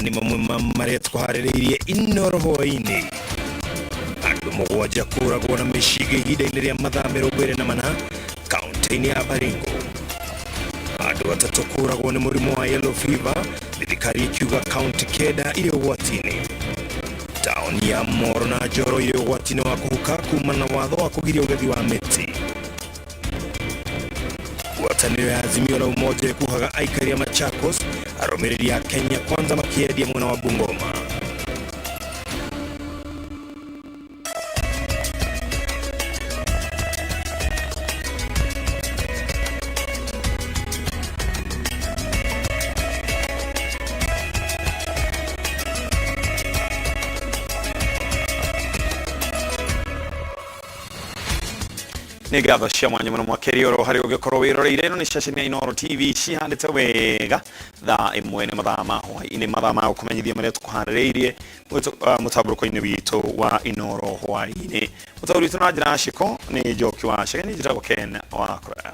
ni mamare twaharĩrĩirie iNooro Hwaīinī. Andũ mũgwanja kũragwo na mĩcinga ihinda-inĩ rĩa mathaa 24 kaunti-inĩ ya Baringo. Andũ atatũ kũragwo nĩ mũrimũ wa yellow fever, thirikari ikiuga kaunti kenda irĩ ũgwati-inĩ. Taũni ya Moro na Njoro irĩ ũgwati-inĩ wa kũhuka kumana na watho wa kũgiria ũgethi wa mĩtĩ. Ngwatanĩro ya Azimio la Umoja ĩkuhaga aikari ya Machakos arũmĩrĩri ya Kenya Kwanza makĩendia mwena wa Bungoma. Nĩngatho cia mwanya mũno mwakeri oro harĩ ũgĩkorwo wĩroreire ĩno nĩ ceceni ya iNooro TV cihandĩte wega thaa ĩmwe nĩ mathaa ma hwaĩ-inĩ, mathaa ma gũkũmenyithia marĩa tũkũharĩrĩirie mũtambũrũko-inĩ witũ wa iNooro Hwaīinī. Mũtambũrũko witũ na njĩra ciko nĩ Njoki wa Cegeni, njĩragwo Ken wa Kũraya.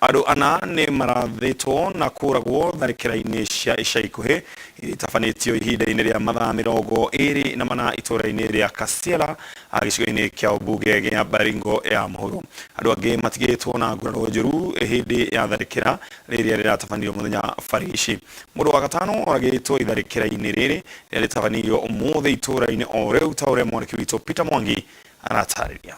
Andũ ana nĩ marathĩtwo na kũragwo tharĩkĩra-inĩ cia ica ikuhĩ itabanĩtio ihinda-inĩ rĩa mathaa 24 itũũra-inĩ rĩa Kasiela gĩcigo-inĩ kĩa ũmbunge gĩa Baringo ya mũhuro. Andũ angĩ matigĩtwo na nguraro njũru hĩndĩ ya tharĩkĩra rĩrĩa rĩratabanirio mũthenya barici. Mũndũ wa gatano oragĩtwo itharĩkĩra-inĩ rĩrĩ rĩrĩa rĩtabanirio ũmũthĩ itũũra-inĩ o rĩu ta ũrĩa mwandĩki witũ Peter Mwangi aratarĩria.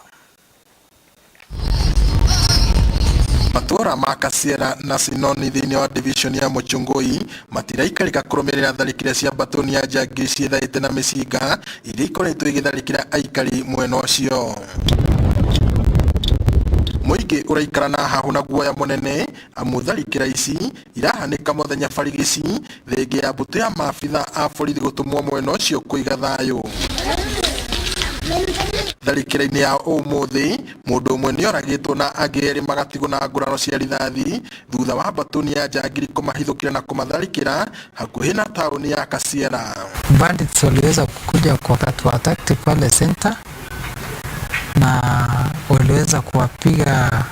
Matura ma Kasiela na Sinoni thĩinĩ wa division ya Mũchungũi matiraikarĩka kũrũmĩrĩra tharĩkĩra cia mbatoni ya njangiri ciĩthaĩte na mĩcinga iria ikoretwo igĩtharĩkĩra aikari mwena ũcio. Mũingĩ ũraikara na hahu na guoya mũnene amu tharĩkĩra ici irahanĩka mũthenya barigici thengia ya mbũtũ ya maabitha a borithi gũtũmwo mwena ũcio kũiga thayũ. Tharĩkĩra-inĩ ya ũmũthĩ mũndũ ũmwe nĩ oragĩtwo na angĩ erĩ magatigwo na nguraro cia rithathi thutha wa mbatoni ya njangiri kũmahithũkĩra na kũmatharĩkĩra hakuhĩ na taũni ya Kasiela. Bandits waliweza kukuja kwa wakati wa attack pale center na waliweza kuwapiga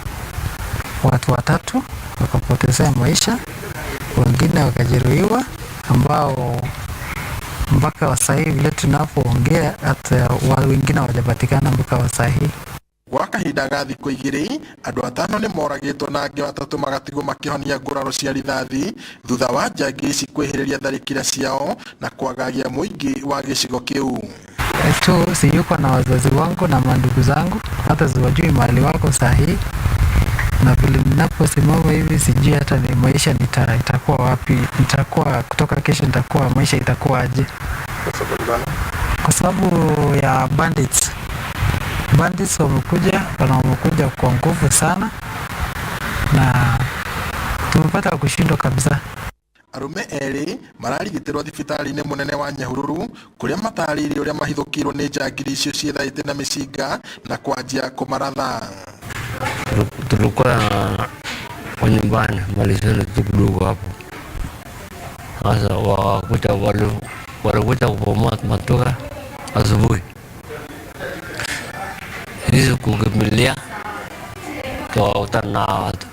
watu watatu wakapoteza maisha, wengine wakajeruhiwa ambao mpaka wasahi vile tunapoongea hata wengine hawajapatikana mpaka wasahi. Gwa kahinda ga thikũ igĩrĩ andũ atano nĩ moragĩtwo na angĩ watatũ magatigwo makĩhonia nguraro cia rithathi thutha wa njangiri ici kwĩhĩrĩria tharĩkĩra ciao na kwagagia mũingĩ wa gĩcigo kĩu. Tu siyuko na wazazi wangu na mandugu zangu, hata siwajui mahali wako sahi, na vile ninaposimama hivi sijui hata ni maisha itakuwa wapi, nitakuwa kutoka kesho nitakuwa maisha itakuwa aje. Kwa sababu ya bandits wamekuja kwa nguvu sana na tumepata kushindwa kabisa. Arume erĩ mararigitĩrwo thibitarĩ-inĩ mũnene wa Nyahururu kũrĩa matarĩirie ũrĩa mahithũkĩirwo nĩ njangiri icio ciĩthaĩte na mĩcinga na kwanjia kũmaratha. Tulikuwa kwa nyumbani malizeni tu kidogo hapo. Sasa walikuja kubomoa matoka asubuhi. Hizi kukimbilia kwa na watu.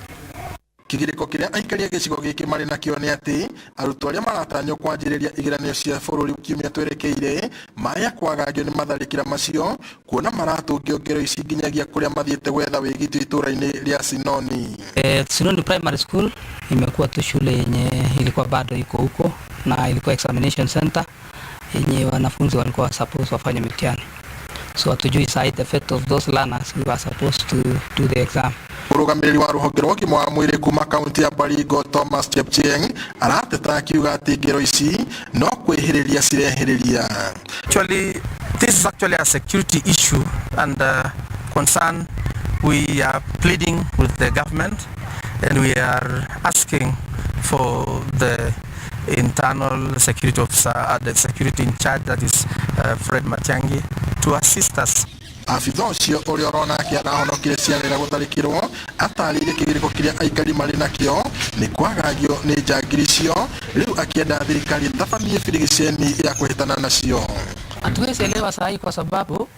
Kĩgirĩko kĩrĩa aikari a gĩcigo gĩkĩ marĩ nakĩo nĩ atĩ arutwo arĩa maratanywo kwanjĩrĩria igeranio cia bũrũri kiumia twerekeire maya kwagagio nĩ matharĩkĩra macio kuona maratũngio ngero ici nginyagia kũrĩa mathiĩte gwetha wĩgitio itũũra-inĩ rĩa Sinoni. Sinoni Primary School imekuwa tu shule yenye ilikuwa bado iko huko na ilikuwa examination center yenye wanafunzi walikuwa supposed wafanye mitihani. So hatujui side effect of those learners who are supposed to do the exam. Mũrũgamĩrĩri wa rũhonge rwa ũgima wa mwĩrĩ kuma kaunti ya Baringo Thomas Chepchieng arateta akiuga atĩ ngero ici no kwĩhĩrĩria cirehĩrĩria. Actually, this is actually a security issue and concern. We are pleading with the government and we are asking for the internal security officer, the security in charge, that is Fred Matiang'i, to assist us. Afitha ũcio ũrĩa ũrona akĩarahonokire cianĩra gũtharĩkĩrwo atarĩirie kĩgirĩko kĩrĩa aikari marĩ nakĩo nĩ kwagagio nĩ njangiri icio, rĩu akĩenda thirikari ĩtabanie birigiceni ya kũhĩtana nacio. Hatuwezi elewa sahi kwa sababu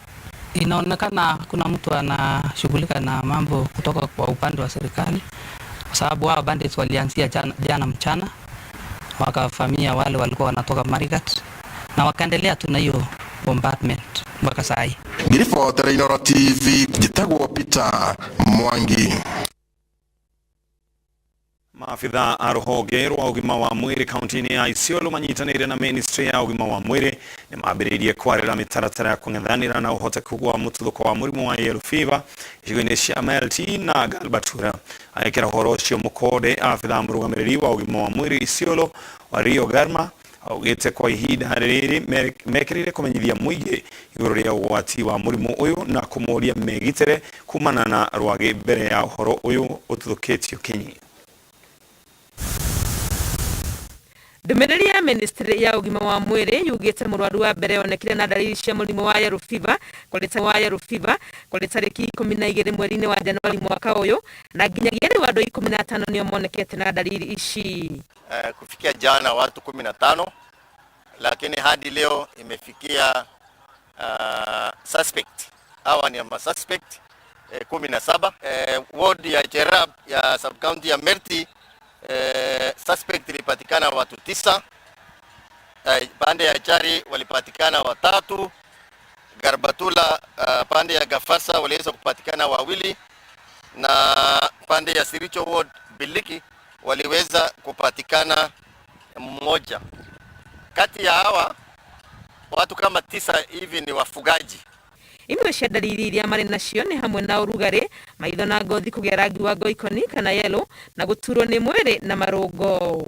inaonekana kuna mtu anashughulika na mambo kutoka kwa upande wa serikali, kwa sababu hao bandits walianzia jana mchana wakavamia wale walikuwa wanatoka Marigat na wakaendelea tu na hiyo bombardment mpaka saa hii. Ngiriboti ya iNooro TV, njitagwo Peter Mwangi. Maafitha a ruhonge rwa ugima wa mwiri kaunti-ini ya Isiolo manyitanire na ministry ya ugima wa mwiri ni mambiririe kwarira mitaratara ya kung'ethanira na uhoteku wa mututhuko wa murimu wa yellow fever icigo-ini cia MLT na Galbatura. Aekera uhoro ucio mukode afitha murugamiriri wa ugima wa mwiri Isiolo wa Rio Garma augite kwa ihinda riri mekirire kumenyithia muingi iguru ria ugwati wa murimu uyu na kumuria megitire kumana na rwagi mbere ya uhoro uyu ututhukitio Kenya. Ndumiriri ya ministry ya ugima wa mwiri yugite murwaru wa mbere onekire na dalili cia murimu wa yellow fever kuri tariki 12 mweri-ini wa Januari mwaka uyu na nginyagia riu andu 15 nio monekete na dalili ici. Kufikia jana watu 15, lakini hadi leo imefikia suspect. Hawa ni suspect 17. Ward ya Cherab ya sub county ya Merti suspect ilipatikana watu 9. Pande ya Chari walipatikana 3. Garbatula pande ya Gafasa waliweza kupatikana 2, na pande ya Siricho Ward Biliki waliweza kupatikana 1. Kati ya hawa watu kama 9 hivi ni wafugaji. Imwe cia dalili iria mari nacio ni hamwe na urugari, maitho na ngothi kugĩa rangi wa ngoikoni kana yellow na guturwo ni mwiri na marungo.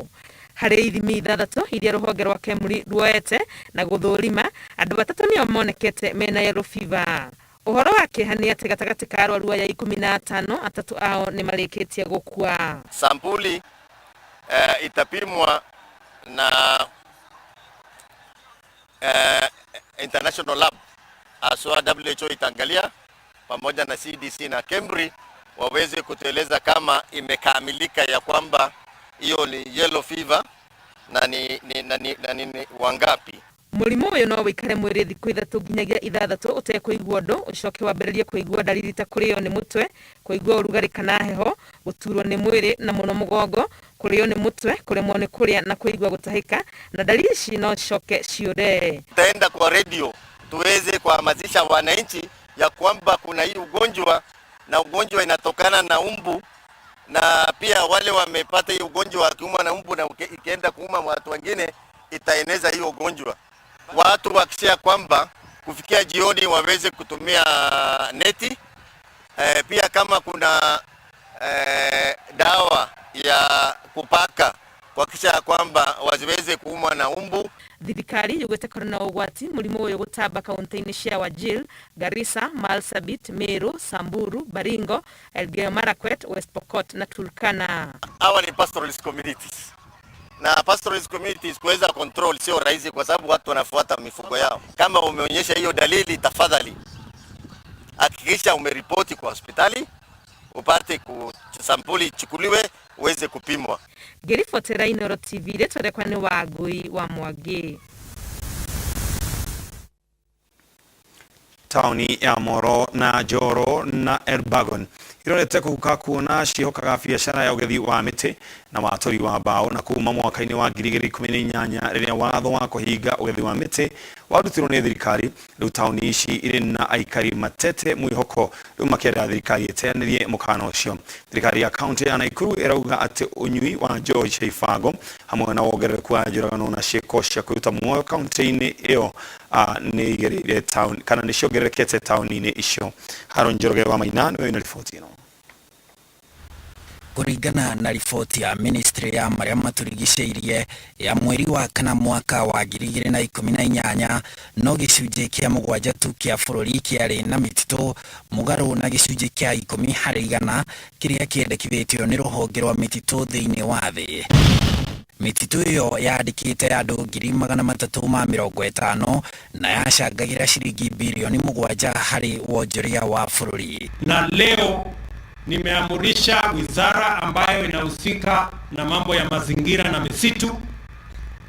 Hari ithimi 6 iria ruhonge rwa Kemri ruoete na guthurima, andu 3 nio monekete mena yellow fever. Uhoro wake hani ati gatagati ka arwaru aya 15 3 ao ni marikitie gukua. Sampuli itapimwa na international lab aswa WHO itaangalia pamoja na CDC na Kemri waweze kutueleza kama imekamilika ya kwamba hiyo ni yellow fever na ni wangapi. Murimu uyu no wikare mwiri thiku 3 nginyagia 6 utekuigua ndu ucoke wambiririe kuigua dalili ta kurio ni mutwe, kuigua urugari kana heho, guturwo ni mwiri na muno mugongo, kurio ni mutwe, kuremwo ni kuria na kuigua gutahika, na dalili ici no coke ciure. Tutaenda kwa radio tuweze kuhamasisha wananchi ya kwamba kuna hii ugonjwa na ugonjwa inatokana na umbu, na pia wale wamepata hii ugonjwa wakiumwa na umbu na ikienda kuuma watu wengine itaeneza hiyo ugonjwa. Watu wakishia kwamba kufikia jioni waweze kutumia neti. Pia kama kuna dawa ya kupaka kuhakikisha kwamba wasiweze kuumwa na umbu. Thirikari yugite korona ugwati murimu uyu gutamba kaunti-ini cia Wajir, Garissa, Marsabit, Meru, Samburu, Baringo, Elgeyo Marakwet, West Pokot na Turkana. Hawa ni pastoralist communities. Na pastoralist communities kuweza control sio rahisi kwa sababu watu wanafuata mifugo yao. Kama umeonyesha hiyo dalili, tafadhali hakikisha umeripoti kwa hospitali, upate sampuli ichukuliwe uweze kupimwa. Ngiriboti ya iNooro TV retwerekwa ni Wangui wa Mwangi. Tauni ya Moro na Joro na Elbagon irorete kuka kuona cihokaga biacara ya ugethi wa miti na waturi wa bao na kuma mwaka-ini wa 2018 riria watho wa kuhinga ugethi wa miti warutirwo ni thirikari. Riu tauni ici iri na aikari matete mwihoko riu makienda thirikari eteanirie mukana ucio. Thirikari ya kaunti ya Nakuru irauga ati unyui wa njohi cia ibango hamwe na wongerereku wa njuragano na ciiko cia kwiruta muoyo kaunti-ini iyo ni igereire town kana ni ciongererekete tauni-ini icio. Haron Njoroge wa Maina niwe na riboti ino. Kuringana na riboti ya ministry ya maria maturigicĩirie ya mweri wa kana mwaka wa 2018 no gĩcunjĩ kĩa 7 tu kĩa bũrũri kĩarĩ na mĩtitũ mũgarũ na gĩcunjĩ kĩa 10% kĩrĩa kĩendekithĩtio nĩ rũhonge rwa mĩtitũ thĩinĩ wa thĩ. Mĩtitũ ĩyo yandĩkĩte andũ 350 na yacangagĩra ciringi bilioni 7 harĩ wonjoria wa bũrũri. Na leo nimeamurisha wizara ambayo inahusika na mambo ya mazingira na misitu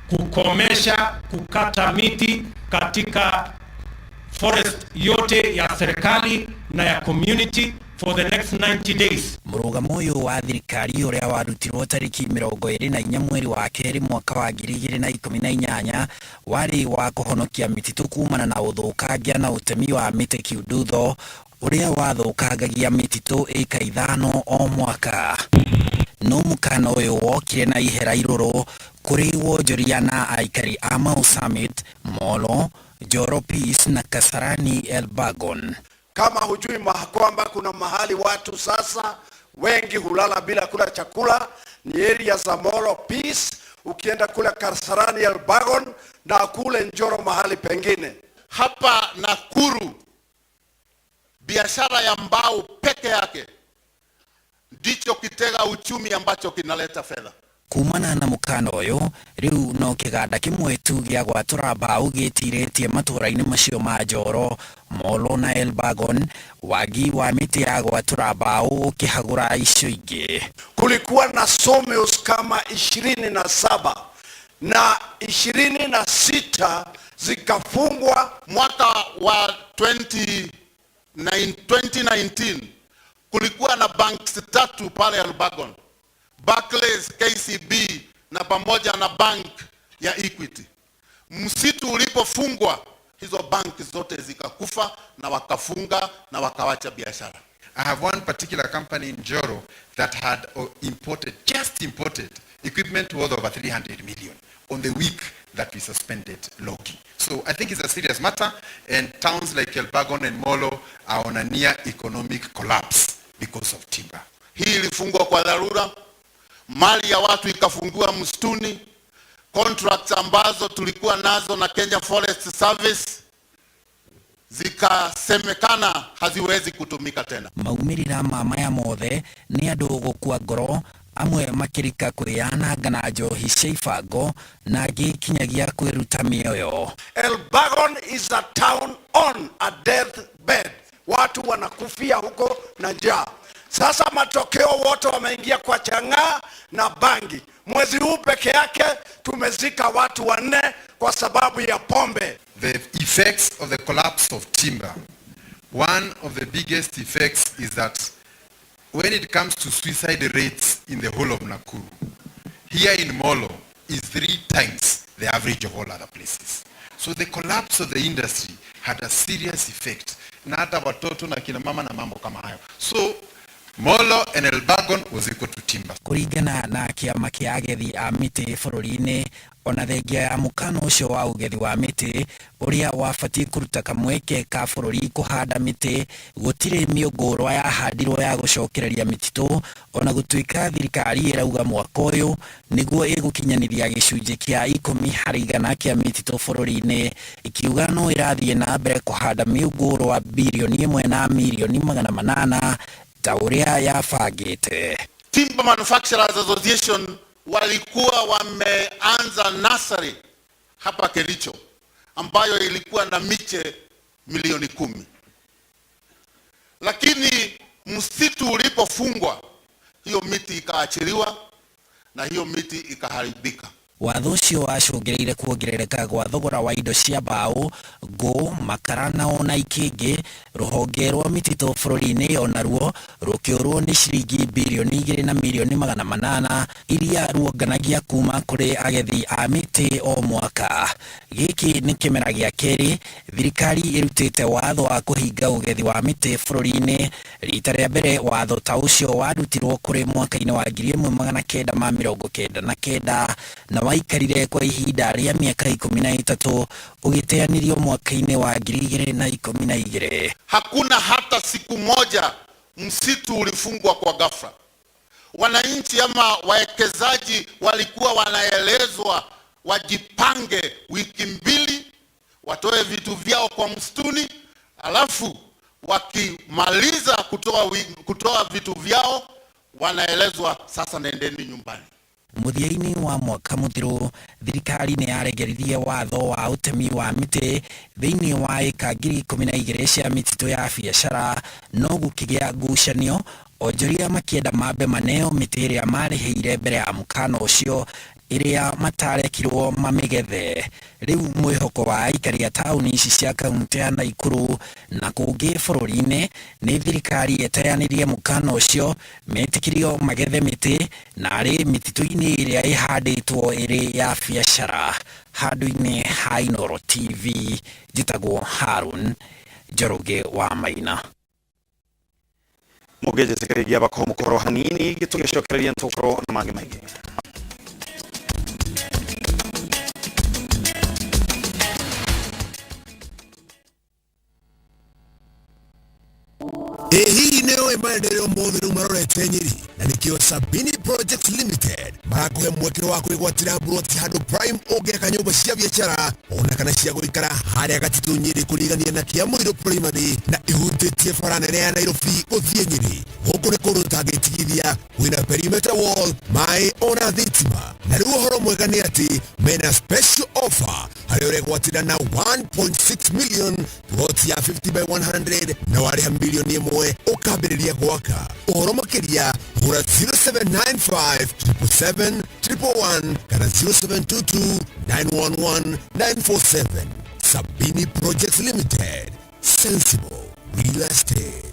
kukomesha kukata miti katika forest yote ya serikali na ya community for the next 90 days. Murugamo uyu wa thirikari uria warutirwo tariki 24 mweri wa keri mwaka wa 2018 wari wa kuhonokia mititu kumana na uthukangia na utemi wa miti kiundutho uria wathukangagia mititu eka 5 o mwaka. No mukana uyu wokire na ihera iruru kuri wonjoria na aikari a Mau Summit, Molo, Njoro Peace na Kasarani Elbagon. Kama hujui kwamba kuna mahali watu sasa wengi hulala bila kula chakula, ni area za Molo Peace, ukienda kule Kasarani Elbagon na kule Njoro mahali pengine. Hapa Nakuru biashara ya mbao peke yake ndicho kitega uchumi ambacho kinaleta fedha. Kumana na mukano uyu riu no kiganda kimwe tu gya gwatura mbao gitiretie matura-ini macio ma Njoro, Molo na Elbagon, wagi wa miti ya gwatura mbao ukihagura icio ingi. Kulikuwa na sawmills kama 27 na 26 zikafungwa. Mwaka wa 2019 kulikuwa na banks 3 pale Elbagon, Barclays, KCB na pamoja na bank ya Equity. Msitu ulipofungwa hizo banki zote zikakufa na wakafunga na wakawacha biashara. I have one particular company in Njoro that had just imported equipment worth over 300 million on the week that we suspended logging. So I think it's a serious matter, and towns like Elbagon and Molo are on a near economic collapse because of timber. Hii ilifungwa kwa dharura, mali ya watu ikafungiwa msituni, contracts ambazo tulikuwa nazo na Kenya Forest Service zikasemekana haziwezi kutumika tena. Maumirira maya mothe ni andu gukua ngoro, amwe makirika kwiananga na njohi cia ibango na angi kinyagia kwiruta mioyo. Elbagon is a town on a deathbed. Watu wanakufia huko na njaa. Sasa matokeo wote wameingia kwa chang'aa na bangi. Mwezi huu peke yake tumezika watu 4 kwa sababu ya pombe. The effects of the collapse of timber. One of the biggest effects is that when it comes to suicide rates in the whole of Nakuru, here in Molo is 3 times the average of all other places. So the collapse of the industry had a serious effect. Na hata watoto na kina mama na mambo kama hayo. So Molo and Elbagon was equal to timber. Kuringana na kiama kia agethi a miti bururi-ini, ona thengia ya mukano ucio wa ugethi wa miti uria wabatie kuruta kamweke ka bururi kuhanda miti, gutire miungurwa yahandirwo ya gucokereria mititu, ona gutuika thirikari irauga mwaka uyu niguo igukinyanithia gicunji kia 10% kia mititu bururi-ini, ikiuga no irathie na mbere kuhanda miungurwa bilioni 1 na milioni 800 tauria ya fagete. Timber Manufacturers Association walikuwa wameanza nursery hapa Kericho ambayo ilikuwa na miche milioni 10. Lakini msitu ulipofungwa, hiyo miti ikaachiliwa na hiyo miti ikaharibika. Watho ucio wacũngĩrĩire kuongerereka gwa thogora wa indo cia mbaũ, ngũ, makara na ona ikingi. Rũhonge rwa mititu bũrũri-inĩ onaruo rũkĩũrwo nĩ ciringi bilioni 2 na milioni 800 iria ruonganagia kuma kũrĩ agethi a mĩtĩ o mwaka. Gĩkĩ nĩ kĩmera gĩa kerĩ thirikari ĩrutĩte watho wa kũhinga ũgethi wa mĩtĩ bũrũri-inĩ. Rita rĩa mbere watho ta ũcio warutirwo kũrĩ mwaka-inĩ wa 1999 na waikarire kwa ihinda rĩa miaka 13 ũgĩteanĩrio mwaka-inĩ wa 2012. Hakuna hata siku moja msitu ulifungwa kwa ghafla. Wananchi ama wawekezaji walikuwa wanaelezwa wajipange wiki 2, watoe vitu vyao kwa msituni, alafu wakimaliza kutoa vitu vyao wanaelezwa sasa nendeni nyumbani. Muthia-ini wa mwaka muthiru thirikari ni yaregeririe watho wa utemi wa miti thiini wa eka 12,000 cia mititu ya biacara, no gukigia ngucanio onjoria makienda mambe maneo miti iria mariheire mbere ya mukano ucio iria matarekirwo mamigethe. Riu mwihoko wa aikari a tauni ici cia kaunti ya Naikuru na kungi bururi-ini ni thirikari eteanirie mukano ucio metikirio magethe miti na ari mititu-ini iria ihanditwo iri ya biacara. Handu-ini ha iNooro TV, njitagwo Harun Njoroge wa Maina. Mugeje sekregia bako mukoro hanini gitugeshokereria ntokoro na mage maige. Hii neo maendeleo mothe marorete Nyeri na nikio Sabini Project Limited marakuhe mwekero wa kwigwatira broti handu prime ogeka nyumba cia biashara ona kana cia guikara haria gatitu Nyeri kurigania na Kiamwiro primary na ihutitie bara nene ya Nairobi guthie Nyeri. Guku ni kundu tangĩtigithia kwĩna perimeter wall mai ona thitima na rĩu ũhoro mwega nĩ atĩ mena special offer harĩa ũregwatĩra na 1.6 million broti ya 50 by 100 na warĩha milioni ĩmwe ukambĩrĩria gwaka. Ũhoro makĩria hũra 0795 777 111 kana 0722 911 947. Sabini Project Limited, sensible real estate.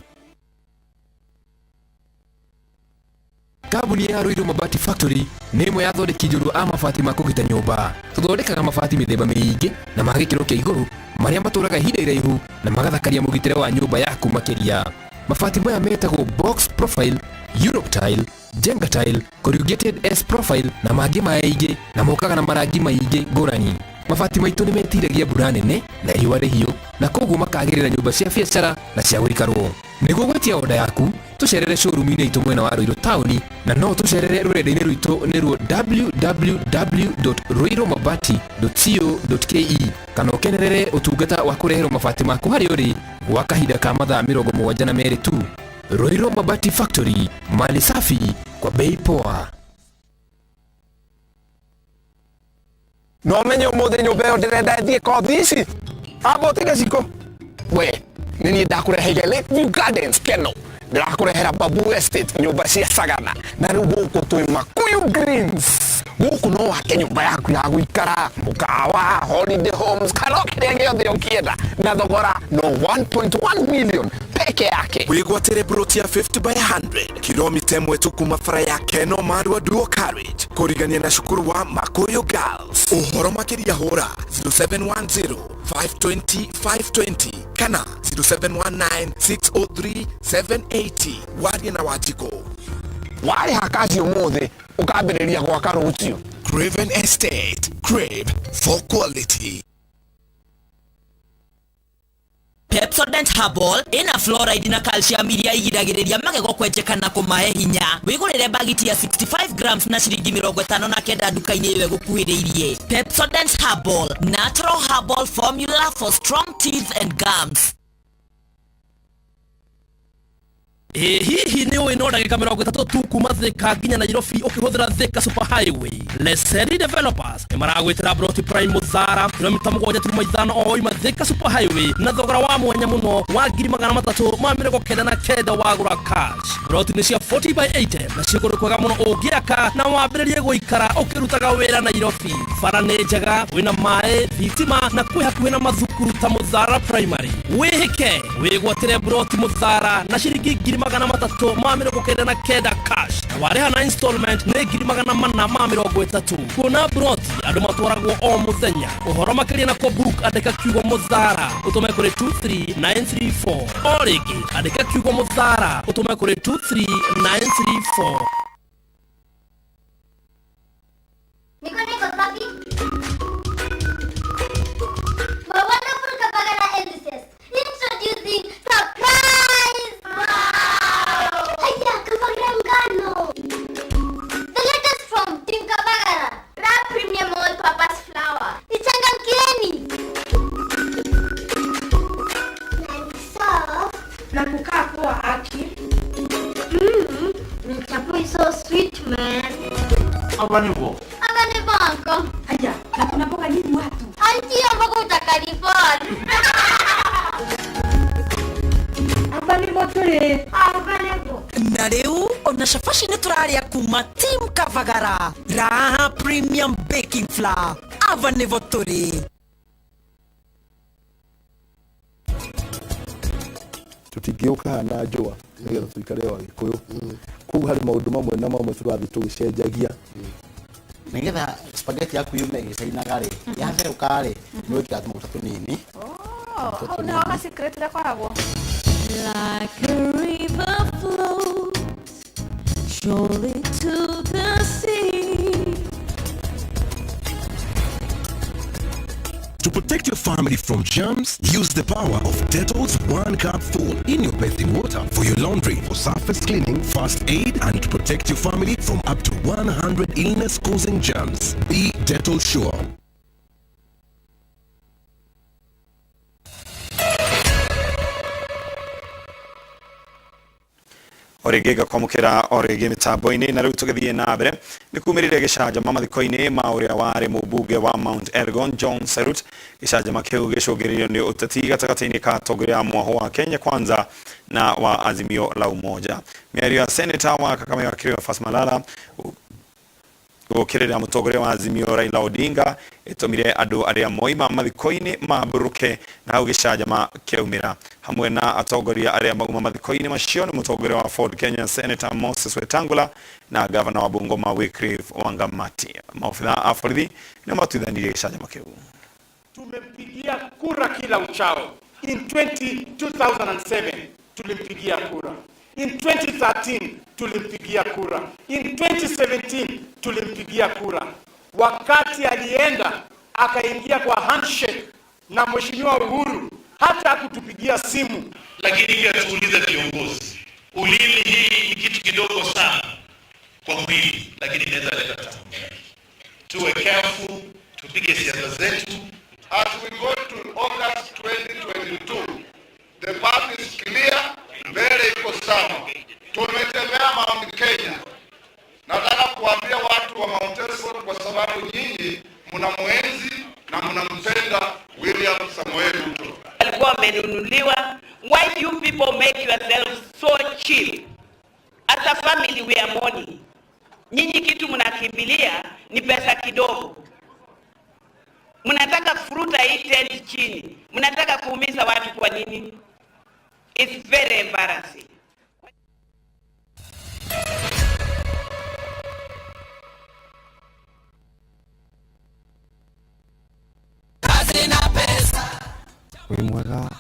Kambuni ya Hwaīinī Mabati Factory nĩ ĩmwe ya thondeki njũru a mabati ma kũgita nyũmba. Tũthondekaga mabati mĩthemba mĩingĩ na ma gĩkĩro kĩa igũrũ marĩa matũraga ihinda iraihu na magathakaria mũgitĩre wa nyũmba yaku makĩria. Mabati maya metagwo box profile, Europe tile, Jenga tile, corrugated S profile na mangĩ maingĩ na mokaga na marangi maingĩ ngũrani. Mabati maitũ nĩ metiragia mbura nene na riũa rĩhiũ na koguo makagĩrĩra nyũmba cia biacara na cia gũikarwo. Nĩguo gwetia oda yaku tucerere showroom-inĩ itũ mwena wa Ruiru taũni na no tucerere rũrenda-inĩ rwitũ nĩruo www.ruiromabati.co.ke kana ũkenerere ũtungata wa kũreherwo mabati maku harĩa ũrĩ gwa kahinda ka mathaa 72 tu. Hwaīinī Mabati Factory, mali safi kwa bei poa. No menye ũmũthĩ nyũmba ĩyo ndĩrenda ĩthiĩ kothi ici amba ũtige ciko we nĩ niĩ ndakũreheire Lakeview Gardens Keno, ndĩrakũrehera Babu Estate nyũmba cia Sagana na rĩu gũkũ twĩ Makuyu Greens. Gũkũ no wake nyũmba yaku ya gũikara, mũkawa, holiday homes kana kĩrĩa gĩothe ũkĩenda na thogora no 1.1 million peke yake. Wigwatĩre broti ya 50 by 100 kilomita ĩmwe tu kuma bara ya Keno Marua dual carriage kũrigania na cukuru wa Makuyu Girls. Ũhoro makĩria hũra 0710 520 520 kana 0719 603 780. Waria na Wanjikũ. Warĩha kaci ũmũthĩ ũkambĩrĩria gwaka rũciũ. Craven Estate, crave for quality. Pepsodent Herbal ina fluoride na calcium iria igiragĩrĩria magego kwenjeka na kũmahe hinya. Wĩgũrĩre bagiti ya 65 grams na ciringi 59 nduka-inĩ ĩyo ĩgũkuhĩrĩirie. Pepsodent Herbal, natural herbal formula for strong teeth and gums. Hihi nĩ ũĩ no ndagĩka 30 tu kuma Thika nginya Nairobi ũkĩhũthĩra Thika Super Highway. Lesedi Developers nĩmaragwĩtĩra broti prime Mũthara kilomita 7.5 o ima Thika Super Highway na thogora wa mwanya mũno wa 399 wagũra cash. Broti nĩ cia 40 by 80 na ciĩkũrũ kwega mũno ũngĩaka na wambĩrĩrie gũikara ũkĩrutaga wĩra Nairobi. Bara nĩ njega, wĩna maĩ, thitima na kwĩ hakuhĩ na mathukuru ta Mũthara Primary. Wĩhĩke wĩgwatĩre broti Mũthara na ciringi 399 cash. Warĩha na installment nĩ 430. Kuona broti andũ matwaragwo o mũthenya. Ũhoro makĩria na kũbook andĩka kiugo Mũthara ũtũme kũrĩ 23934. O rĩngĩ andĩka kiugo Mũthara ũtũme kũrĩ 23934. Niko papi. My wonderful Kabagara Elises introducing surprise! Wow! Hiya, Kabagara Ngano! The latest from Team Kabagara. Rap Premium All Purpose Flour. Ichangamkieni! Soft. Na kukaa poa haki. Milk chapo is so sweet, man. Abanivo. Abanivo uncle. Haya, na kuna mboga nini watu? Auntie mboga utakarifon. Abanivo tule. Abanivo. Na rĩu ona cabaci nĩ tũrarĩa kuma Team Kavagara, Raha Premium Baking Flour, Avanevotori. Tutigeuka na njũa nĩgetha tuikare o Gĩkũyũ kũu harĩ maũndũ mamwe na mamwe tũrathiĩ tũgĩcenjagia nĩgetha spaghetti yaku yume gĩcainaga rĩ yatherũka rĩ nĩwĩkĩra tũmaguta tũnini hau nĩho ga secret gakoragwo. Like a river flows surely to the sea. To protect your family from germs, use the power of Dettol's 1 cup full in your bathing water for your laundry, for surface cleaning, first aid, and to protect your family from up to 100 illness-causing germs. Be Dettol sure. Origega kwamukira origi mitambo-ini na riu tugithie na mbere ni kumirire gicanjama mathiko-ini ma uria wari mumbunge wa Mount Elgon John Serut. Gicanjama kiu gicungiririo ni uteti gatagati-ini ka atongoria a mwaho wa Kenya Kwanza na wa Azimio la Umoja. Miario ya Senator wa Kakamega Cleophas Malala gukirira mutongoria wa Azimio Raila Odinga itumire andu aria moima mathiko-ini maburuke na hau gicanjama kiumira hamwe na atongoria aria mauma mathiko-ini macio ni mutongoria wa Ford Kenya Senator Moses Wetangula na governor wa Bungoma Wycliffe Wangamati. Maofisa a borithi ni matuithanirie gicanjama kiu. Tumempigia kura kila uchao. In 2007 tulimpigia kura. In 2013 tulimpigia kura. In 2017 tulimpigia kura. Wakati alienda akaingia kwa handshake na Mheshimiwa Uhuru hata kutupigia simu. Lakini pia tuulize viongozi, ulimi hii ni kitu kidogo sana kwa mwili, lakini inaweza leta tabu. Tuwe careful, tupige siasa zetu. As we go to August 2022, the path is clear, mbele iko sawa. Tumetembea Mount Kenya. Nataka kuambia watu wa Mount Elgon kwa sababu nyinyi mnamwenzi na mnampenda William Samoei Ruto. Alikuwa amenunuliwa. Why you people make yourselves so cheap? As a family we are mourning. Nyinyi kitu mnakimbilia ni pesa kidogo. Mnataka furuta hii tent chini. Mnataka kuumiza watu kwa nini? It's very embarrassing. Wĩ mwega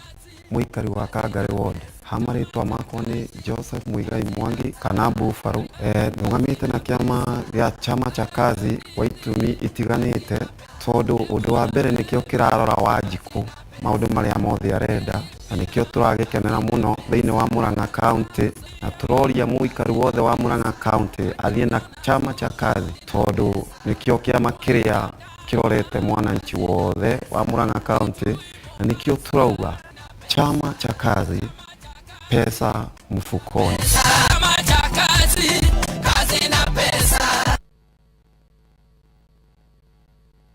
mũikari wa Kangare Ward, hamarĩtwa makwa nĩ Joseph Muigai Mwangi kana Buffalo. Nũgamĩte na kĩama gĩa chama cha kazi wa itũmi itiganĩte tondũ ũndũ wa mbere nĩkĩo kĩrarora Wanjikũ maũndũ marĩa mothe arenda na nĩkĩo tũragĩkenera mũno thĩinĩ wa Murang'a County na tũroria mũikari wothe wa Murang'a County athiĩ na chama cha kazi tondũ nĩkĩo kĩama kĩrĩa kĩrorete mwananchi wothe wa Murang'a County na nikio turauga chama cha kazi pesa mfukoni. Chama cha kazi, kazi na pesa.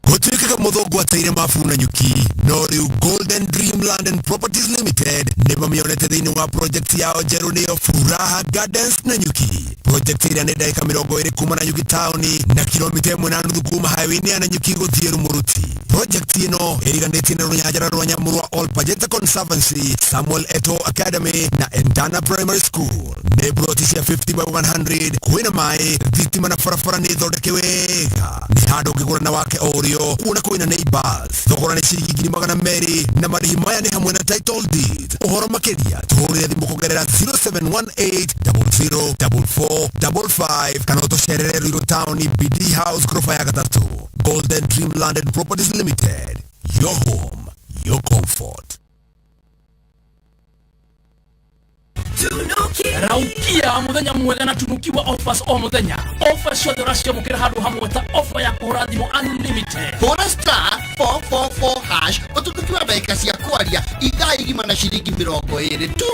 Gutuikaga muthongo ataire mafu na nyuki no riu Golden Dream Land and Properties Limited nĩma mĩonete thĩinĩ wa project yao njerũ nĩyo Furaha Gardens na nyuki. Project ĩrĩa nĩ ndagĩka 20 kuma na nyuki taũni na kilomita 1.5 kuma highway-inĩ ya Nanyuki gũthiĩ Rumuruti. Project ĩno ĩriganĩtie na rũnyanjara rwa nyamũ rwa All Pajeta Conservancy, Samuel Eto Academy na Endana Primary School. Nĩ broti cia 50/100 kwĩna maĩ, thitima na barabara nĩ thondeke wega. Nĩ handũ ũngĩgũra na wake ũrĩo kuona kwĩna neighbors. Thogora nĩ ciringi 200 na marĩhi maya nĩ hamwe na title deed. Ũhoro makĩria tũhũrĩre thimũ kũgerera 0718004455 kana ũtũcerere Ruiru Town BD House ghorofa ya 3. Golden Dream Land and Properties Limited, your home, your comfort. Raukia muthenya mwega na tunukiwa offers o muthenya. Offers ciothe ũraciamũkĩra handũ hamwe ta offer ya kũhũra thimũ unlimited. Hũra star 444 hash ũtunukiwa ndagĩka cia kwaria ithaa igima na ciringi 20 tu.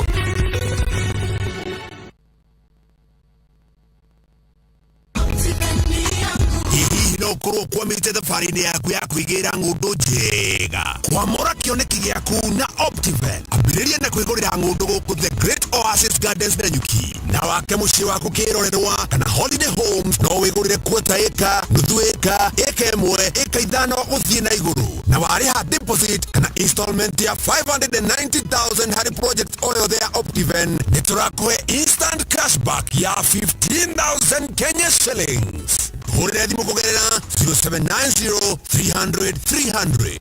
No ukorwo kwamite thabarĩ-inĩ yaku ya kwĩgĩra ng'ũndũ njega. Kwamũra kĩoneki gĩaku na Optiven. Ambĩrĩria na kwĩgũrĩra ng'ũndũ gũkũ The Great Oasis Gardens Nanyuki. Na wake mũciĩ waku kĩrorerwa kana Holiday Homes no wĩgũrĩre kwota ĩka, nuthu ĩka, ĩka ĩmwe, ĩka ithano gũthiĩ na igũrũ. Na warĩha deposit kana installment ya 590,000 harĩ project o yothe ya Optiven. Nĩtũrakũhe instant cashback ya 15,000 Kenya shillings. Hũrĩra thimũ kũgerera 0790 300 300.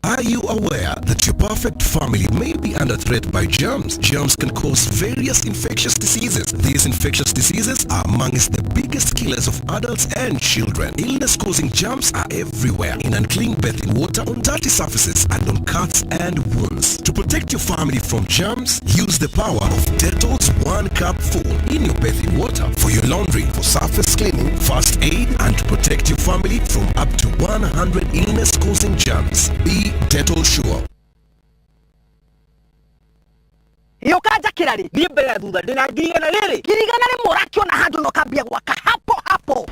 Are you aware that your perfect family may be under threat by germs? Germs can cause various infectious diseases. These infectious diseases are amongst the biggest killers of adults and children. Illness-causing germs are everywhere, in unclean bathing water, on dirty surfaces, and on cuts and wounds. To protect your family from germs, use the power of Dettol's 1 cup full in your bathing water for your laundry, for surface cleaning, first aid, and to protect your family from up to 100 illness-causing germs. Be Dettol sure. Iyo kaja kirari ni mbere thutha ndina ngirigana riri mũrakiona handũ no kambia gwaka hapo.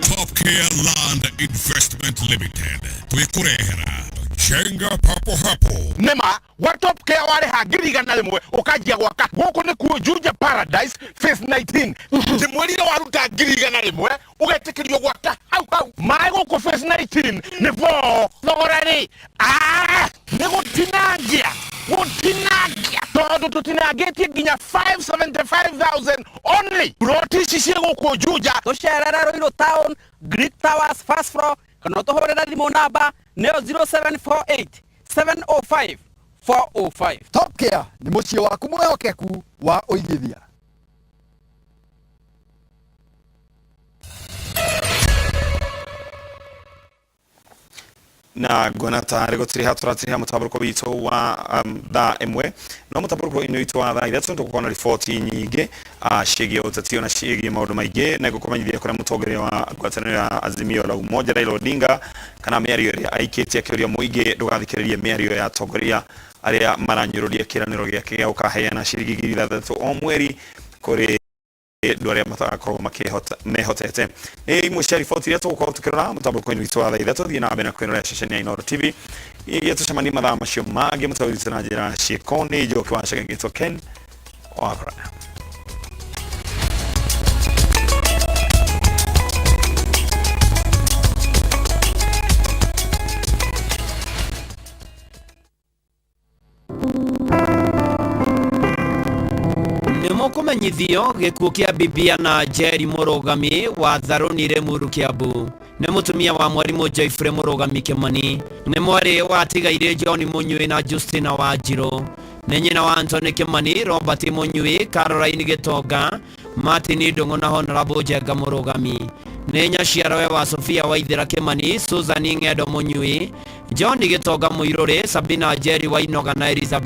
Top Care Land Investment Limited twikurehera jenga papo hapo. Nema wa Top Care wale hangirigana rimwe ukajia gwaka guku ni kuo Juja Paradise phase 19. Ti mweri waruta ngirigana rimwe ugetikĩrio gwaka hau mai guku phase 19 ni vo thogorari ni gutinangia tondu tutinangitie nginya 575,000 only. Ploti cicie guku Juja tucerera Ruiru Town Greek Towers first floor kana tuhorera thimũ namba neo 0748 705 405. Top Care ni mũciĩ waku mwĩhokeku wa ũigithia. Na gona tare gotiri hatũratiri mũtabarũko witũ wa thaa ĩmwe no mũtabarũko ĩno witũ wa thaa ithatũ tũkona riboti nyingĩ ciĩgiĩ ũteti na ciĩgiĩ maũndũ maingĩ na gũkũmenyithia kũrĩa mũtongoria wa ngwatanĩro ya Azimio la Umoja Raila Odinga kana mĩario ĩrĩa aikĩtie akĩũria mũingĩ ndũgathikĩrĩrie mĩario ya atongoria arĩa maranyũrũria kĩranĩro gĩake gĩa gũkaheana ciringi 6,000 o mweri kũrĩ andũ arĩa matarakorwo mehotete. Nĩ imwe cia riboti iria tũgũkorwo tũkĩrora mũtambo-inĩ witũ wa thaa ithatũ thiĩ na mbere na kwĩrorera ceceni ya iNooro TV iria tũcemania mathaa macio mangĩ mũtabarĩte na njĩra ciĩko nĩ Njoki wa Cagengĩtwo Ken Wakora. Nĩmũkũmenyithio gĩkuũ kĩa Bibia na Jerry Mũrũgami wa Tharũnire Muru Kiambu. Nĩ mũtumia wa mwarimũ Joyfrey Mũrũgami Kĩmani. Nĩ mwarĩ wa tigaire John Mũnyui na Justina Wanjirũ. Nĩ nyina wa Anthony Kĩmani, Robert Mũnyui, Caroline Gĩtonga, Martin Ndung'u na Honorable Njenga Mũrũgami. Nĩ nyaciarawe wa Sofia Waithĩra Kĩmani, Susan Ng'endo Mũnyui, John Gĩtonga Mũirũrĩ, Sabina Jerry Wainoga na Elizabeth